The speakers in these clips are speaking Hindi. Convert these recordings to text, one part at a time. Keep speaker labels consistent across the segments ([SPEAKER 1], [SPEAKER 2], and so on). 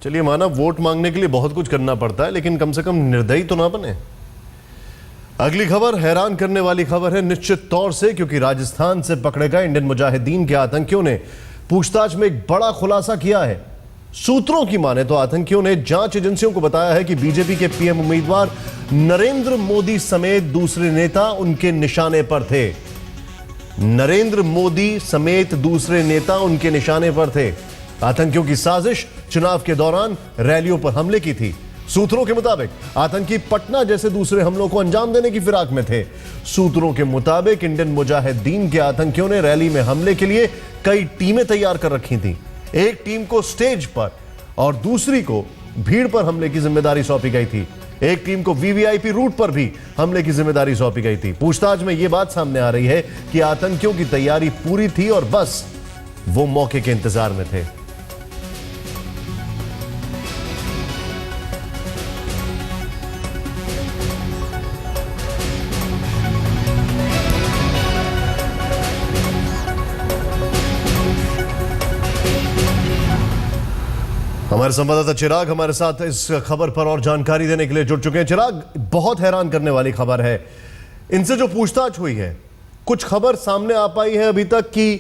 [SPEAKER 1] चलिए माना वोट मांगने के लिए बहुत कुछ करना पड़ता है, लेकिन कम से कम निर्दयी तो ना बने। अगली खबर हैरान करने वाली खबर है निश्चित तौर से, क्योंकि राजस्थान से पकड़े गए इंडियन मुजाहिदीन के आतंकियों ने पूछताछ में एक बड़ा खुलासा किया है। सूत्रों की माने तो आतंकियों ने जांच एजेंसियों को बताया है कि बीजेपी के पीएम उम्मीदवार नरेंद्र मोदी समेत दूसरे नेता उनके निशाने पर थे। नरेंद्र मोदी समेत दूसरे नेता उनके निशाने पर थे। आतंकियों की साजिश चुनाव के दौरान रैलियों पर हमले की थी। सूत्रों के मुताबिक आतंकी पटना जैसे दूसरे हमलों को अंजाम देने की फिराक में थे। सूत्रों के मुताबिक इंडियन मुजाहिदीन के आतंकियों ने रैली में हमले के लिए कई टीमें तैयार कर रखी थी। एक टीम को स्टेज पर और दूसरी को भीड़ पर हमले की जिम्मेदारी सौंपी गई थी। एक टीम को वीवीआईपी रूट पर भी हमले की जिम्मेदारी सौंपी गई थी। पूछताछ में यह बात सामने आ रही है कि आतंकियों की तैयारी पूरी थी और बस वो मौके के इंतजार में थे। हमारे संवाददाता चिराग हमारे साथ इस खबर पर और जानकारी देने के लिए जुड़ चुके हैं। चिराग, बहुत हैरान करने वाली खबर है। इनसे जो पूछताछ हुई है, कुछ खबर सामने आ पाई है अभी तक कि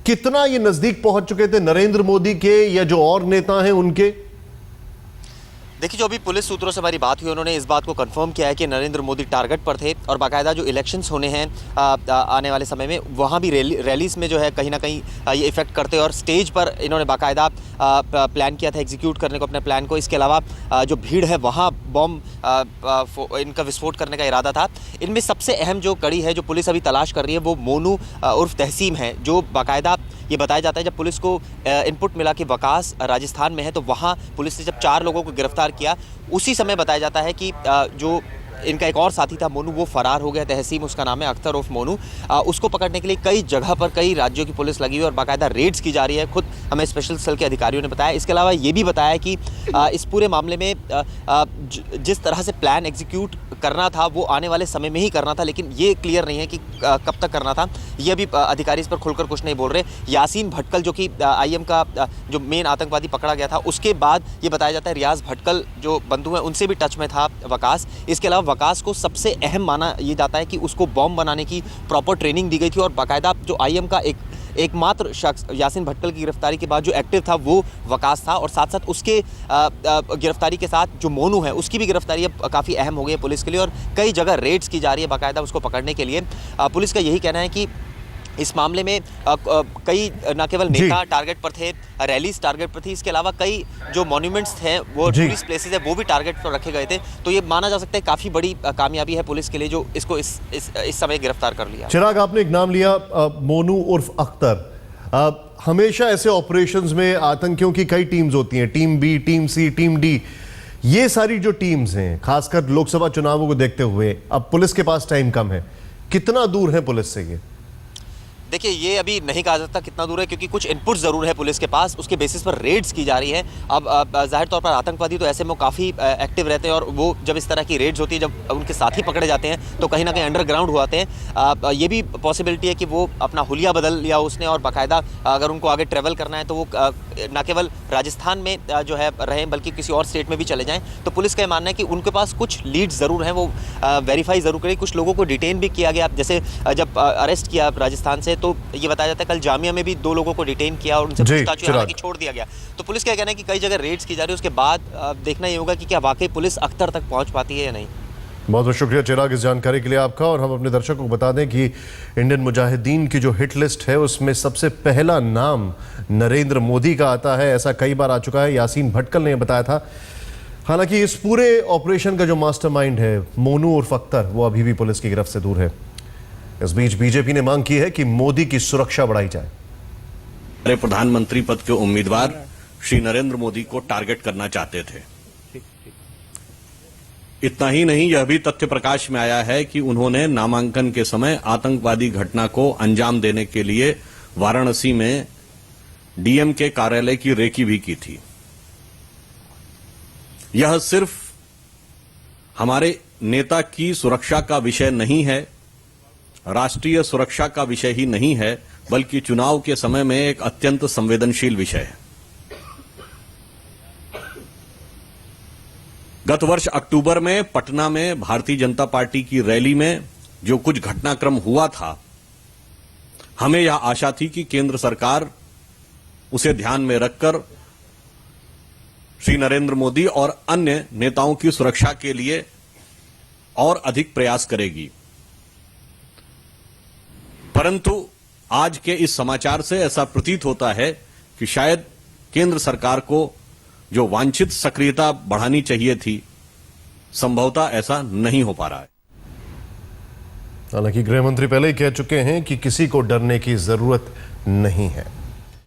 [SPEAKER 1] कितना ये नजदीक पहुंच चुके थे नरेंद्र मोदी के या जो और नेता हैं उनके?
[SPEAKER 2] देखिए, जो अभी पुलिस सूत्रों से हमारी बात हुई, उन्होंने इस बात को कंफर्म किया है कि नरेंद्र मोदी टारगेट पर थे और बाकायदा जो इलेक्शंस होने हैं आने वाले समय में, वहाँ भी रैलीज में जो है कहीं ना कहीं ये इफेक्ट करते हैं और स्टेज पर इन्होंने बाकायदा प्लान किया था एग्जीक्यूट करने को अपने प्लान को। इसके अलावा जो भीड़ है वहाँ बॉम्ब इनका विस्फोट करने का इरादा था। इनमें सबसे अहम जो कड़ी है जो पुलिस अभी तलाश कर रही है वो मोनू उर्फ तहसीम है, जो बाकायदा ये बताया जाता है जब पुलिस को इनपुट मिला कि वकास राजस्थान में है तो वहाँ पुलिस ने जब 4 लोगों को गिरफ्तार किया, उसी समय बताया जाता है कि जो इनका एक और साथी था मोनू, वो फरार हो गया। तहसीम उसका नाम है, अख्तर उर्फ मोनू। उसको पकड़ने के लिए कई जगह पर कई राज्यों की पुलिस लगी हुई और बाकायदा रेड्स की जा रही है, खुद हमें स्पेशल सेल के अधिकारियों ने बताया। इसके अलावा ये भी बताया कि इस पूरे मामले में जिस तरह से प्लान एग्जीक्यूट करना था वो आने वाले समय में ही करना था, लेकिन ये क्लियर नहीं है कि कब तक करना था। ये अभी अधिकारी इस पर खुलकर कुछ नहीं बोल रहे। यासीन भटकल जो कि आईएम का जो मेन आतंकवादी पकड़ा गया था, उसके बाद ये बताया जाता है रियाज भटकल जो बंधु हैं उनसे भी टच में था वकास। इसके अलावा वकास को सबसे अहम माना ये जाता है कि उसको बॉम्ब बनाने की प्रॉपर ट्रेनिंग दी गई थी और बाकायदा जो आईएम का एकमात्र शख्स यासीन भटकल की गिरफ्तारी के बाद जो एक्टिव था वो वकास था और साथ साथ उसके गिरफ्तारी के साथ जो मोनू है उसकी भी गिरफ्तारी अब काफ़ी अहम हो गई है पुलिस के लिए और कई जगह रेड्स की जा रही है बाकायदा उसको पकड़ने के लिए। पुलिस का यही कहना है कि इस मामले में कई न केवल नेता टारगेट पर थे, रैलीज टारगेट पर थी, इसके अलावा कई जो मॉन्यूमेंट्स हैं वो टूरिस्ट प्लेसेस है वो भी टारगेट पर रखे गए थे। तो ये माना जा सकता है काफ़ी बड़ी कामयाबी है पुलिस के लिए जो इसको इस समय गिरफ्तार कर लिया।
[SPEAKER 1] चिराग, आपने एक नाम लिया मोनू उर्फ अख्तर। हमेशा ऐसे ऑपरेशंस में आतंकियों की कई टीम्स होती हैं, टीम बी, टीम सी, टीम डी। ये सारी जो टीम्स हैं, खासकर लोकसभा चुनावों को देखते हुए, अब पुलिस के पास टाइम कम है, कितना दूर है पुलिस से ये?
[SPEAKER 2] देखिए, ये अभी नहीं कहा जाता कितना दूर है क्योंकि कुछ इनपुट ज़रूर है पुलिस के पास, उसके बेसिस पर रेड्स की जा रही है। अब जाहिर तौर पर आतंकवादी तो ऐसे में काफ़ी एक्टिव रहते हैं और वो जब इस तरह की रेड्स होती है, जब उनके साथी पकड़े जाते हैं तो कहीं ना कहीं अंडरग्राउंड हुआते हैं। ये भी पॉसिबिलिटी है कि वो अपना हुलिया बदल लिया उसने और बाकायदा अगर उनको आगे ट्रैवल करना है तो वो न केवल राजस्थान में जो है रहें बल्कि किसी और स्टेट में भी चले जाएँ। तो पुलिस का ये मानना है कि उनके पास कुछ लीड्स ज़रूर हैं, वो वेरीफाई ज़रूर करें। कुछ लोगों को डिटेन भी किया गया, जैसे जब अरेस्ट किया राजस्थान से तो ये बताया जाता है कल जामिया में भी 2 लोगों को डिटेन किया और उनसे पूछताछ की छोड़ दिया गया। तो पुलिस का कहना है कि कई जगह रेड्स की जा रही है, उसके बाद देखना ये होगा कि क्या वाकई पुलिस अख्तर तक पहुंच पाती है या नहीं।
[SPEAKER 1] बहुत बहुत शुक्रिया चिराग इस जानकारी के लिए आपका। और हम अपने दर्शकों को बता दें कि इंडियन मुजाहिदीन की जो हिट लिस्ट है उसमें सबसे पहला नाम नरेंद्र मोदी का आता है। ऐसा कई बार आ चुका है, यासीन भटकल ने बताया था। हालांकि इस पूरे ऑपरेशन का जो मास्टरमाइंड है मोनू उर्फ अख्तर, वो अभी भी पुलिस की गिरफ्त से दूर है। इस बीच बीजेपी ने मांग की है कि मोदी की सुरक्षा बढ़ाई जाए।
[SPEAKER 3] हमारे प्रधानमंत्री पद के उम्मीदवार श्री नरेंद्र मोदी को टारगेट करना चाहते थे। इतना ही नहीं, यह भी तथ्य प्रकाश में आया है कि उन्होंने नामांकन के समय आतंकवादी घटना को अंजाम देने के लिए वाराणसी में डीएम के कार्यालय की रेकी भी की थी। यह सिर्फ हमारे नेता की सुरक्षा का विषय नहीं है, राष्ट्रीय सुरक्षा का विषय ही नहीं है, बल्कि चुनाव के समय में एक अत्यंत संवेदनशील विषय है। गत वर्ष अक्टूबर में पटना में भारतीय जनता पार्टी की रैली में जो कुछ घटनाक्रम हुआ था, हमें यह आशा थी कि केंद्र सरकार उसे ध्यान में रखकर श्री नरेंद्र मोदी और अन्य नेताओं की सुरक्षा के लिए और अधिक प्रयास करेगी। परंतु आज के इस समाचार से ऐसा प्रतीत होता है कि शायद केंद्र सरकार को जो वांछित सक्रियता बढ़ानी चाहिए थी, संभवतः ऐसा नहीं हो पा रहा है।
[SPEAKER 1] हालांकि गृह मंत्री पहले ही कह चुके हैं कि किसी को डरने की जरूरत नहीं है।